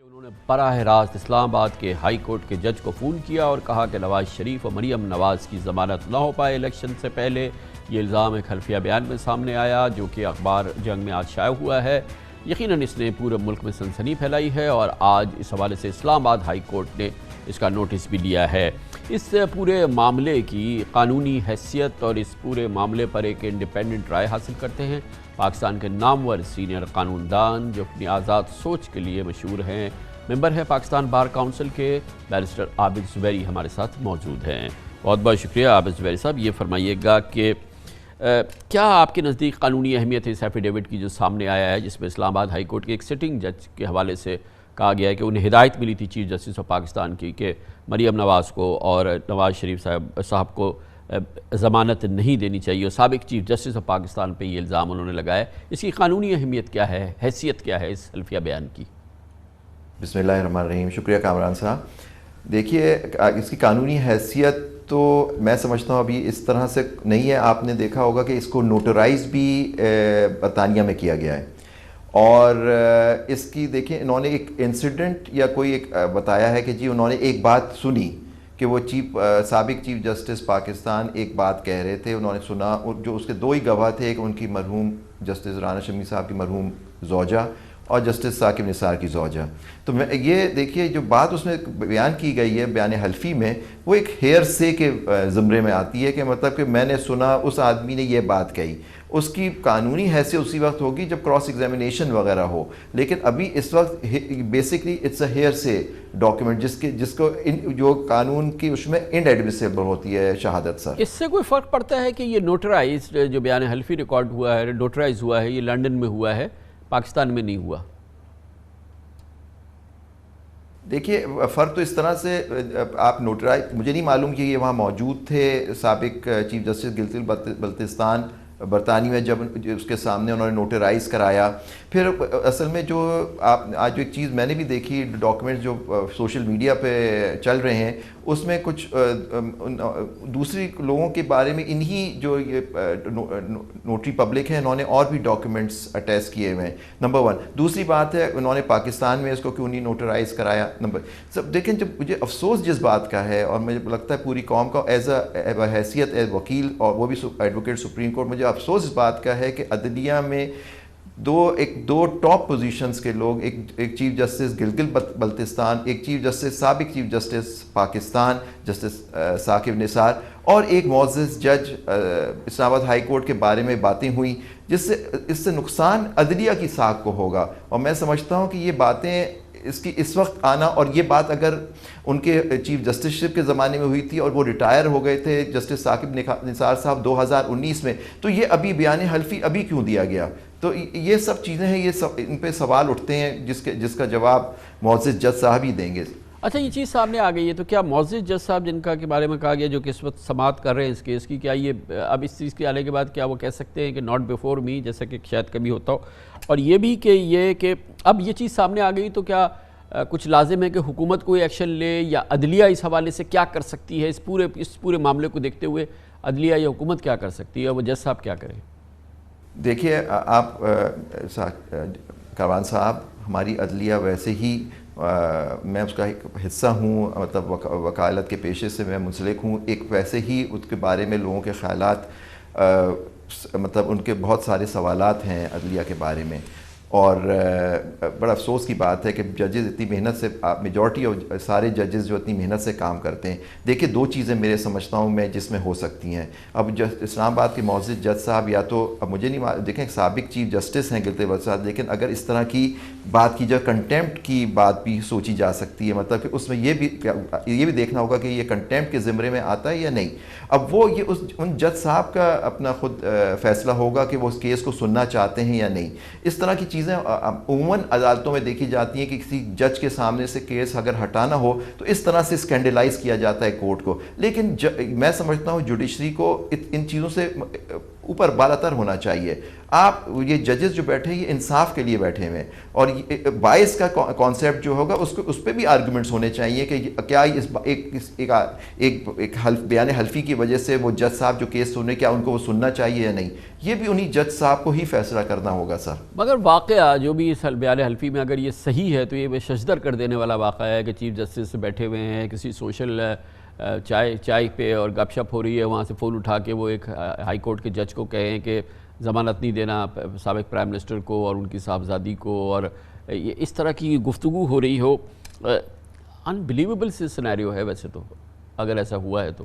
انہوں نے براہ راست اسلام آباد کے ہائی کورٹ کے جج کو فون کیا اور کہا کہ نواز شریف اور مریم نواز کی ضمانت نہ ہو پائے الیکشن سے پہلے۔ یہ الزام ایک خلفیہ بیان میں سامنے آیا جو کہ اخبار جنگ میں آج شائع ہوا ہے۔ یقیناً اس نے پورے ملک میں سنسنی پھیلائی ہے اور آج اس حوالے سے اسلام آباد ہائی کورٹ نے اس کا نوٹس بھی لیا ہے۔ اس پورے معاملے کی قانونی حیثیت اور اس پورے معاملے پر ایک انڈیپینڈنٹ رائے حاصل کرتے ہیں پاکستان کے نامور سینئر قانون دان جو اپنی آزاد سوچ کے لیے مشہور ہیں، ممبر ہیں پاکستان بار کونسل کے، بیرسٹر عابد زبیری ہمارے ساتھ موجود ہیں۔ بہت بہت شکریہ عابد زبیری صاحب۔ یہ فرمائیے گا کہ کیا آپ کے نزدیک قانونی اہمیت ہے اس ایفیڈیوٹ کی جو سامنے آیا ہے، جس میں اسلام آباد ہائی کورٹ کے ایک سٹنگ جج کے حوالے سے کہا گیا ہے کہ انہیں ہدایت ملی تھی چیف جسٹس آف پاکستان کی کہ مریم نواز کو اور نواز شریف صاحب کو ضمانت نہیں دینی چاہیے، اور سابق چیف جسٹس آف پاکستان پہ یہ الزام انہوں نے لگایا۔ اس کی قانونی اہمیت کیا ہے، حیثیت کیا ہے اس حلفیہ بیان کی؟ بسم اللہ الرحمن الرحیم۔ شکریہ کامران صاحب۔ دیکھیے اس کی قانونی حیثیت تو میں سمجھتا ہوں ابھی اس طرح سے نہیں ہے۔ آپ نے دیکھا ہوگا کہ اس کو نوٹرائز بھی برطانیہ میں کیا گیا ہے، اور اس کی دیکھیں انہوں نے ایک انسیڈنٹ یا کوئی ایک بتایا ہے کہ جی انہوں نے ایک بات سنی کہ وہ سابق چیف جسٹس پاکستان ایک بات کہہ رہے تھے، انہوں نے سنا، جو اس کے دو ہی گواہ تھے، ایک ان کی مرحوم جسٹس رانا شمی صاحب کی مرحوم زوجہ اور جسٹس ثاقب نثار کی زوجہ۔ تو یہ دیکھیے جو بات اس میں بیان کی گئی ہے بیان حلفی میں، وہ ایک ہیئر سے کے زمرے میں آتی ہے کہ مطلب کہ میں نے سنا اس آدمی نے یہ بات کہی۔ اس کی قانونی حیثیت اسی وقت ہوگی جب کراس ایگزامینیشن وغیرہ ہو، لیکن ابھی اس وقت بیسکلی اٹس اے ہیئر سے ڈاکیومنٹ جس کو جو قانون کی اس میں انڈیڈمیسیبل ہوتی ہے شہادت سر۔ اس سے کوئی فرق پڑتا ہے کہ یہ نوٹرائزڈ جو بیان حلفی ریکارڈ ہوا ہے، نوٹرائز ہوا ہے، یہ لنڈن میں ہوا ہے، پاکستان میں نہیں ہوا؟ دیکھیے فرق تو اس طرح سے آپ نوٹرائز، مجھے نہیں معلوم کہ یہ وہاں موجود تھے سابق چیف جسٹس گلگت بلتستان برطانیہ میں جب اس کے سامنے انہوں نے نوٹرائز کرایا۔ پھر اصل میں جو آپ آج جو ایک چیز میں نے بھی دیکھی، ڈاکیومنٹس جو سوشل میڈیا پہ چل رہے ہیں، اس میں کچھ دوسری لوگوں کے بارے میں انہی جو یہ نوٹری پبلک ہیں انہوں نے اور بھی ڈاکیومنٹس اٹیچ کیے ہوئے ہیں، نمبر ون۔ دوسری بات ہے انہوں نے پاکستان میں اس کو کیوں نہیں نوٹرائز کرایا، سب دیکھیں جب مجھے افسوس جس بات کا ہے، اور مجھے لگتا ہے پوری قوم کا ایز اے حیثیت ایز وکیل، اور وہ بھی ایڈوکیٹ سپریم کورٹ، مجھے افسوس اس بات کا ہے کہ عدلیہ میں دو ٹاپ پوزیشنز کے لوگ، ایک چیف جسٹس گلگت بلتستان، ایک سابق chief justice Pakistan justice Saqib Nisar, اور ایک معزز جج اسلام آباد ہائی کورٹ کے بارے میں باتیں ہوئیں اس سے نقصان عدلیہ کی ساکھ کو ہوگا۔ اور میں سمجھتا ہوں کہ یہ باتیں اس وقت آنا، اور یہ بات اگر ان کے چیف جسٹس شپ کے زمانے میں ہوئی تھی اور وہ ریٹائر ہو گئے تھے جسٹس ثاقب نثار صاحب 2019 میں، تو یہ ابھی بیان حلفی ابھی کیوں دیا گیا؟ تو یہ سب چیزیں ہیں، ان پہ سوال اٹھتے ہیں جس کا جواب معزز جج صاحب ہی دیں گے۔ اچھا، یہ چیز سامنے آ گئی ہے تو کیا معزز جج صاحب جن کا کے بارے میں کہا گیا جو کہ اس وقت سماعت کر رہے ہیں اس کیس کی، کیا یہ اب اس چیز کے آنے کے بعد کیا وہ کہہ سکتے ہیں کہ ناٹ بیفور می، جیسا کہ شاید کبھی ہوتا ہو؟ اور یہ بھی کہ اب یہ چیز سامنے آ گئی تو کیا کچھ لازم ہے کہ حکومت کوئی ایکشن لے، یا عدلیہ اس حوالے سے کیا کر سکتی ہے؟ اس پورے معاملے کو دیکھتے ہوئے عدلیہ یا حکومت کیا کر سکتی ہے، اور وہ جج صاحب کیا کریں؟ دیکھیے آپ کاروان صاحب، ہماری عدلیہ ویسے ہی میں اس کا ایک حصہ ہوں، مطلب وکالت کے پیشے سے میں منسلک ہوں، ایک ویسے ہی اس کے بارے میں لوگوں کے خیالات، مطلب ان کے بہت سارے سوالات ہیں عدلیہ کے بارے میں، اور بڑا افسوس کی بات ہے کہ ججز اتنی محنت سے، میجورٹی اور سارے ججز جو اتنی محنت سے کام کرتے ہیں۔ دیکھیں دو چیزیں میرے سمجھتا ہوں میں جس میں ہو سکتی ہیں۔ اب اسلام آباد کے معزز جج صاحب یا تو، اب مجھے نہیں دیکھیں سابق چیف جسٹس ہیں گلگت بلتستان، لیکن اگر اس طرح کی بات کی جائے، کنٹیمپٹ کی بات بھی سوچی جا سکتی ہے، مطلب کہ اس میں یہ بھی دیکھنا ہوگا کہ یہ کنٹیمپٹ کے زمرے میں آتا ہے یا نہیں۔ اب وہ یہ ان جج صاحب کا اپنا خود فیصلہ ہوگا کہ وہ اس کیس کو سننا چاہتے ہیں یا نہیں۔ اس طرح کی چیزیں عموماً عدالتوں میں دیکھی جاتی ہیں کہ کسی جج کے سامنے سے کیس اگر ہٹانا ہو تو اس طرح سے اسکینڈلائز کیا جاتا ہے کورٹ کو، لیکن میں سمجھتا ہوں جوڈیشری کو ان چیزوں سے اوپر بالاتر ہونا چاہیے. آپ یہ ججز جو بیٹھے ہیں یہ انصاف کے لیے بیٹھے ہوئے ہیں, اور باعث کا کانسیپٹ جو ہوگا اس پہ بھی آرگومنٹس ہونے چاہیے کہ کیا ایک بیان حلفی کی وجہ سے وہ جج صاحب جو کیس سنے کیا ان کو وہ سننا چاہیے یا نہیں, یہ بھی انہی جج صاحب کو ہی فیصلہ کرنا ہوگا سر. مگر واقعہ جو بھی اس بیان حلفی میں اگر یہ صحیح ہے تو یہ ششدر کر دینے والا واقعہ ہے کہ چیف جسٹس بیٹھے ہوئے ہیں, کسی سوشل چائے پہ اور گپ شپ ہو رہی ہے, وہاں سے فون اٹھا کے وہ ایک ہائی کورٹ کے جج کو کہیں کہ ضمانت نہیں دینا سابق پرائم منسٹر کو اور ان کی صاحبزادی کو, اور یہ اس طرح کی گفتگو ہو رہی ہو. انبلیویبل سے سینیریو ہے ویسے تو, اگر ایسا ہوا ہے تو.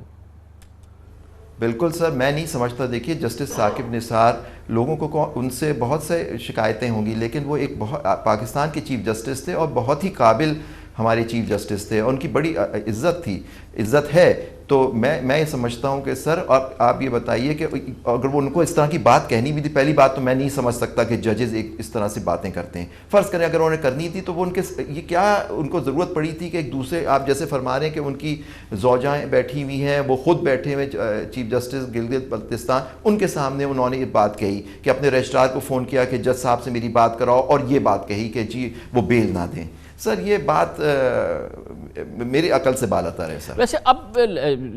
بالکل سر, میں نہیں سمجھتا. دیکھیے جسٹس ثاقب نثار لوگوں کو ان سے بہت سے شکایتیں ہوں گی, لیکن وہ ایک پاکستان کے چیف جسٹس تھے اور بہت ہی قابل ہمارے چیف جسٹس تھے, اور ان کی بڑی عزت ہے. تو میں یہ سمجھتا ہوں کہ سر آپ یہ بتائیے کہ اگر وہ ان کو اس طرح کی بات کہنی بھی تھی, پہلی بات تو میں نہیں سمجھ سکتا کہ ججز اس طرح سے باتیں کرتے ہیں. فرض کریں اگر انہوں نے کرنی تھی تو وہ یہ کیا ان کو ضرورت پڑی تھی کہ ایک دوسرے, آپ جیسے فرما رہے ہیں کہ ان کی زوجائیں بیٹھی ہوئی ہیں, وہ خود بیٹھے ہوئے چیف جسٹس گلگت بلتستان, ان کے سامنے انہوں نے یہ بات کہی کہ اپنے رجسٹرار کو فون کیا کہ جج صاحب سے میری بات کراؤ, اور یہ بات کہی کہ جی وہ بیل نہ دیں. سر یہ بات میری عقل سے بالاتر ہے سر. ویسے اب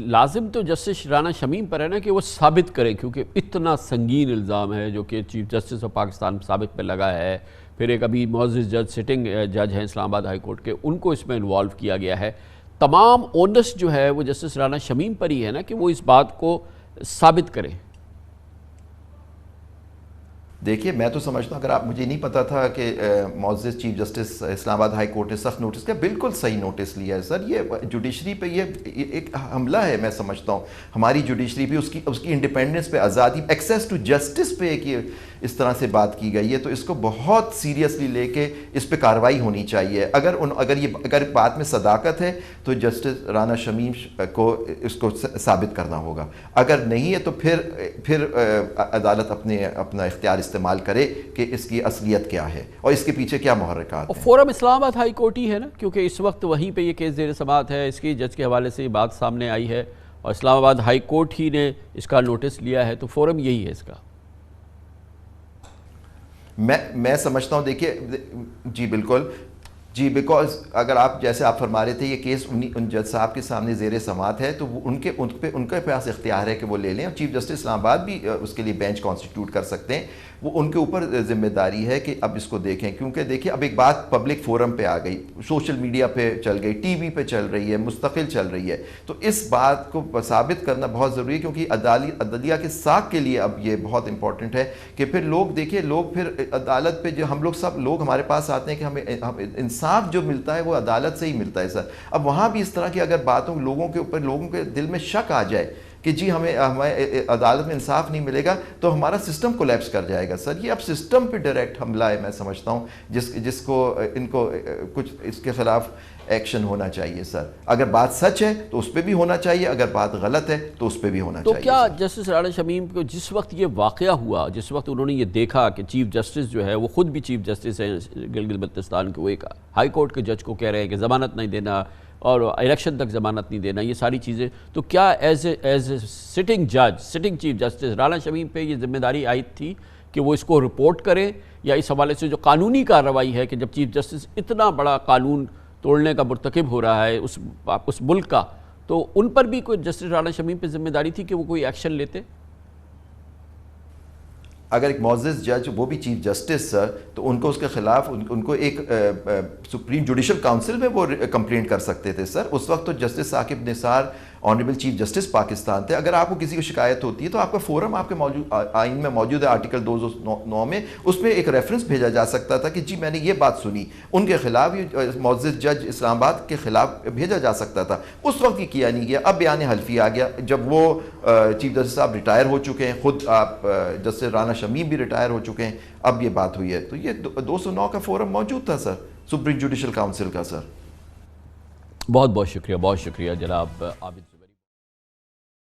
لازم تو جسٹس رانا شمیم پر ہے نا کہ وہ ثابت کریں, کیونکہ اتنا سنگین الزام ہے جو کہ چیف جسٹس آف پاکستان ثابت پہ لگا ہے. پھر ایک ابھی معزز جج سٹنگ جج ہیں اسلام آباد ہائی کورٹ کے, ان کو اس میں انوالو کیا گیا ہے. تمام اونس جو ہے وہ جسٹس رانا شمیم پر ہی ہے نا کہ وہ اس بات کو ثابت کریں. دیکھیے میں تو سمجھتا ہوں, اگر آپ, مجھے نہیں پتا تھا کہ معزز چیف جسٹس اسلام آباد ہائی کورٹ نے سخت نوٹس کیا, بالکل صحیح نوٹس لیا ہے سر. یہ جوڈیشری پہ یہ ایک حملہ ہے, میں سمجھتا ہوں ہماری جوڈیشری پہ, اس کی انڈیپینڈنس پہ, آزادی, ایکسیس ٹو جسٹس پہ ایک اس طرح سے بات کی گئی ہے. تو اس کو بہت سیریسلی لے کے اس پہ کارروائی ہونی چاہیے. اگر بات میں صداقت ہے تو جسٹس رانا شمیم کو اس کو ثابت کرنا ہوگا. اگر نہیں ہے تو پھر عدالت اپنا اختیار استعمال کرے کہ اس کی اصلیت کیا ہے اور اس کے پیچھے کیا محرکات ہیں. فورم اسلام آباد ہائی کورٹ ہی ہے نا, کیونکہ اس وقت وہیں پہ یہ کیس زیر سماعت ہے. اس کی جج کے حوالے سے یہ بات سامنے آئی ہے اور اسلام آباد ہائی کورٹ ہی نے اس کا نوٹس لیا ہے, تو فورم یہی ہے اس کا. میں سمجھتا ہوں, دیکھیے جی بالکل جی, بیکاز اگر آپ جیسے آپ فرما رہے تھے یہ کیس ان جج صاحب کے سامنے زیر سماعت ہے, تو ان کے پاس اختیار ہے کہ وہ لے لیں, اور چیف جسٹس اسلام آباد بھی اس کے لیے بینچ کانسٹیٹیوٹ کر سکتے ہیں. وہ ان کے اوپر ذمہ داری ہے کہ اب اس کو دیکھیں, کیونکہ دیکھیں اب ایک بات پبلک فورم پہ آ گئی, سوشل میڈیا پہ چل گئی, ٹی وی پہ چل رہی ہے, مستقل چل رہی ہے. تو اس بات کو ثابت کرنا بہت ضروری ہے, کیونکہ عدلیہ کے ساکھ کے لیے اب یہ بہت امپورٹنٹ ہے کہ پھر لوگ پھر عدالت پہ, جو ہم لوگ سب لوگ ہمارے پاس آتے ہیں کہ ہمیں انصاف جو ملتا ہے وہ عدالت سے ہی ملتا ہے سر. اب وہاں بھی اس طرح کی اگر باتوں لوگوں کے دل میں شک آ جائے کہ جی ہمیں عدالت میں انصاف نہیں ملے گا, تو ہمارا سسٹم کولیپس کر جائے گا سر. یہ اب سسٹم پہ ڈائریکٹ حملہ ہے, میں سمجھتا ہوں, جس کو ان کو کچھ اس کے خلاف ایکشن ہونا چاہیے سر. اگر بات سچ ہے تو اس پہ بھی ہونا چاہیے, اگر بات غلط ہے تو اس پہ بھی ہونا چاہیے. تو کیا جسٹس رانا شمیم کو جس وقت یہ واقعہ ہوا, جس وقت انہوں نے یہ دیکھا کہ چیف جسٹس جو ہے وہ خود بھی چیف جسٹس ہیں گلگت بلتستان کے, وہ ایک ہائی کورٹ کے جج کو کہہ رہے ہیں کہ ضمانت نہیں دینا اور الیکشن تک ضمانت نہیں دینا, یہ ساری چیزیں, تو کیا as a sitting chief justice Rana Shamim پہ یہ ذمہ داری عائد تھی کہ وہ اس کو رپورٹ کریں, یا اس حوالے سے جو قانونی کارروائی ہے کہ جب چیف جسٹس اتنا بڑا قانون توڑنے کا مرتکب ہو رہا ہے اس ملک کا, تو ان پر بھی کوئی جسٹس رانا شمیم پہ ذمہ داری تھی کہ وہ کوئی ایکشن لیتے؟ اگر ایک معزز جج وہ بھی چیف جسٹس سر, تو ان کو اس کے خلاف ان کو ایک سپریم جوڈیشل کاؤنسل میں وہ کمپلینٹ کر سکتے تھے سر. اس وقت تو جسٹس ثاقب نثار آنریبل چیف جسٹس پاکستان تھے. اگر آپ کو کسی کو شکایت ہوتی ہے تو آپ کا فورم آپ کے آئین میں موجود ہے, آرٹیکل 209 میں, اس میں ایک ریفرنس بھیجا جا سکتا تھا کہ جی میں نے یہ بات سنی, ان کے خلاف معزز جج اسلام آباد کے خلاف بھیجا جا سکتا تھا. اس وقت یہ کیا نہیں گیا. اب بیان حلفی آ گیا, جب وہ چیف جسٹس صاحب ریٹائر ہو چکے ہیں, خود آپ جسٹس رانا شمیم بھی ریٹائر ہو چکے ہیں, اب یہ بات ہوئی ہے. تو یہ 209 کا فورم موجود تھا سر, سپریم جوڈیشل کاؤنسل کا سر. بہت بہت شکریہ جناب عابد.